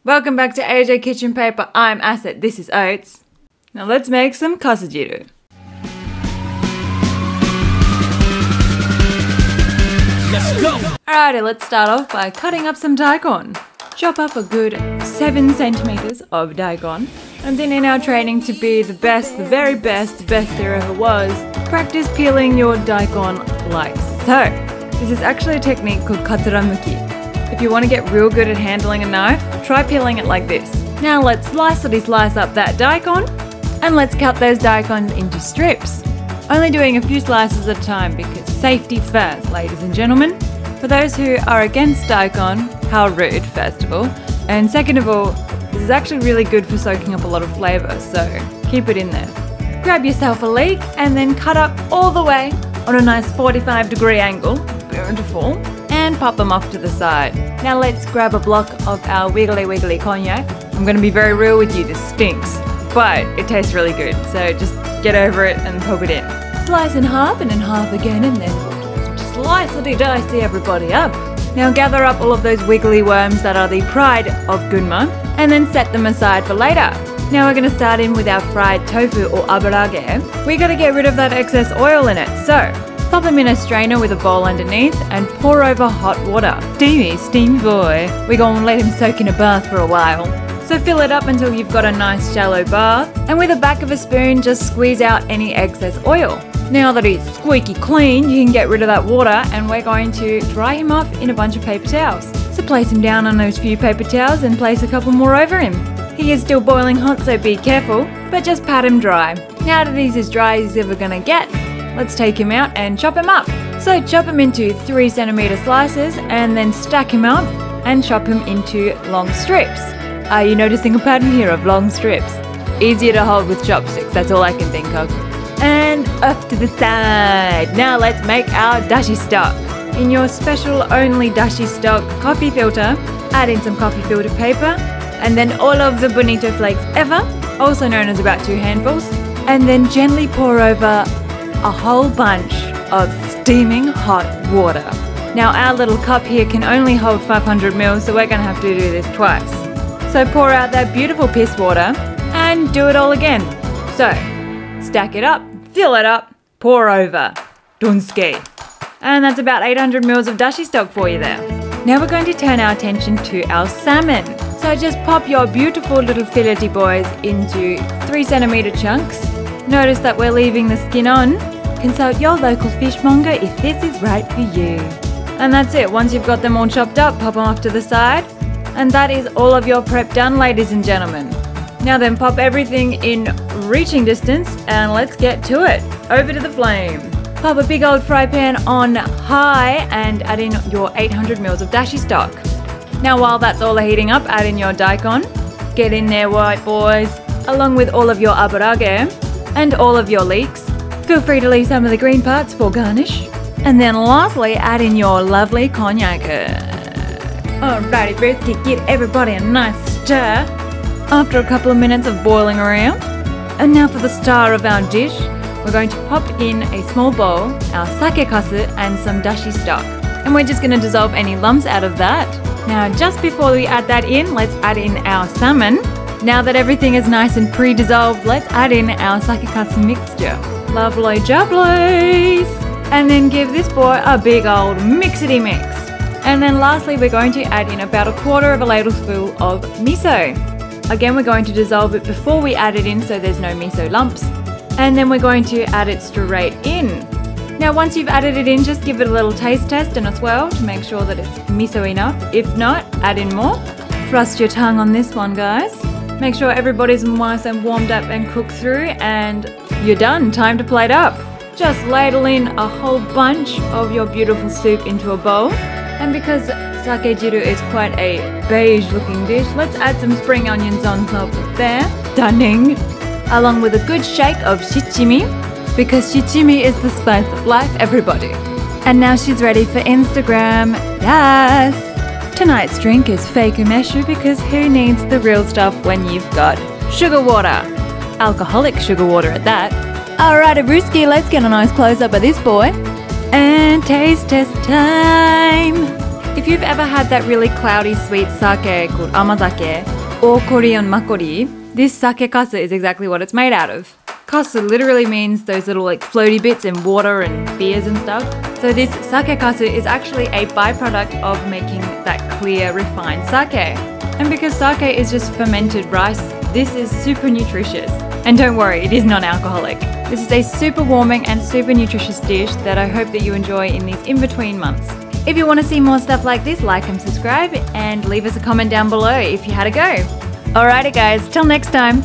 Welcome back to AJ Kitchen Paper. I'm Asset, this is Oats. Now let's make some Kasu Jiru. Let's go! Alrighty, let's start off by cutting up some daikon. Chop up a good 7 centimeters of daikon. And then in our training to be the best, the very best, the best there ever was, practice peeling your daikon like so. This is actually a technique called Katsuramuki. If you want to get real good at handling a knife, try peeling it like this. Now let's slice up that daikon, and let's cut those daikons into strips. Only doing a few slices at a time because safety first, ladies and gentlemen. For those who are against daikon, how rude, first of all. And second of all, this is actually really good for soaking up a lot of flavour, so keep it in there. Grab yourself a leek and then cut up all the way on a nice 45-degree angle. Beautiful. And pop them off to the side. Now let's grab a block of our wiggly cognac. I'm going to be very real with you, this stinks, but it tastes really good, so just get over it and pop it in. Slice in half and in half again, and then slice-a-dicey everybody up. Now gather up all of those wiggly worms that are the pride of Gunma, and then set them aside for later. Now we're going to start in with our fried tofu or aburage. We got to get rid of that excess oil in it, so pop them in a strainer with a bowl underneath and pour over hot water. Steamy boy. We're going to let him soak in a bath for a while. So fill it up until you've got a nice shallow bath, and with the back of a spoon just squeeze out any excess oil. Now that he's squeaky clean, you can get rid of that water, and we're going to dry him off in a bunch of paper towels. So place him down on those few paper towels and place a couple more over him. He is still boiling hot, so be careful, but just pat him dry. Now that he's as dry as he's ever gonna get, let's take him out and chop him up. So chop him into 3 centimeter slices and then stack him up and chop him into long strips. Are you noticing a pattern here of long strips? Easier to hold with chopsticks, that's all I can think of. And off to the side. Now let's make our Dashi Stock. In your special only Dashi Stock coffee filter, add in some coffee filter paper and then all of the bonito flakes ever, also known as about 2 handfuls, and then gently pour over a whole bunch of steaming hot water. Now our little cup here can only hold 500 ml, so we're going to have to do this twice. So pour out that beautiful piss water and do it all again. So stack it up, fill it up, pour over. Dunski. And that's about 800 ml of Dashi Stock for you there. Now we're going to turn our attention to our salmon. So just pop your beautiful little fillety boys into 3 centimeter chunks. Notice that we're leaving the skin on. Consult your local fishmonger if this is right for you. And that's it. Once you've got them all chopped up, pop them off to the side. And that is all of your prep done, ladies and gentlemen. Now then, pop everything in reaching distance and let's get to it. Over to the flame. Pop a big old fry pan on high and add in your 800 ml of Dashi Stock. Now while that's all heating up, add in your daikon. Get in there, white boys, along with all of your aburage and all of your leeks. Feel free to leave some of the green parts for garnish. And then lastly, add in your lovely cognac. Alrighty, Ruth, give everybody a nice stir after a couple of minutes of boiling around. And now for the star of our dish, we're going to pop in a small bowl our sake kasu and some Dashi Stock. And we're just going to dissolve any lumps out of that. Now just before we add that in, let's add in our salmon. Now that everything is nice and pre-dissolved, let's add in our sake kasu mixture. Lovely jubblies! And then give this boy a big old mixity mix. And then lastly, we're going to add in about 1/4 of a ladleful of miso. Again, we're going to dissolve it before we add it in so there's no miso lumps. And then we're going to add it straight in. Now once you've added it in, just give it a little taste test and a swirl to make sure that it's miso enough. If not, add in more. Trust your tongue on this one, guys. Make sure everybody's nice and warmed up and cooked through, and you're done. Time to plate up. Just ladle in a whole bunch of your beautiful soup into a bowl. And because sake jiru is quite a beige looking dish, let's add some spring onions on top of there. Stunning. Along with a good shake of shichimi, because shichimi is the spice of life, everybody. And now she's ready for Instagram. Yes! Tonight's drink is fake umeshu because who needs the real stuff when you've got sugar water? Alcoholic sugar water at that. Alright, Abruski, let's get a nice close-up of this boy. And taste test time! If you've ever had that really cloudy sweet sake called amazake or Korean makgeolli, this sake kasu is exactly what it's made out of. Kasu literally means those little like floaty bits in water and beers and stuff. So this sake kasu is actually a byproduct of making that clear, refined sake. And because sake is just fermented rice, this is super nutritious. And don't worry, it is non-alcoholic. This is a super warming and super nutritious dish that I hope that you enjoy in these in-between months. If you want to see more stuff like this, like and subscribe, and leave us a comment down below if you had a go. Alrighty guys, till next time.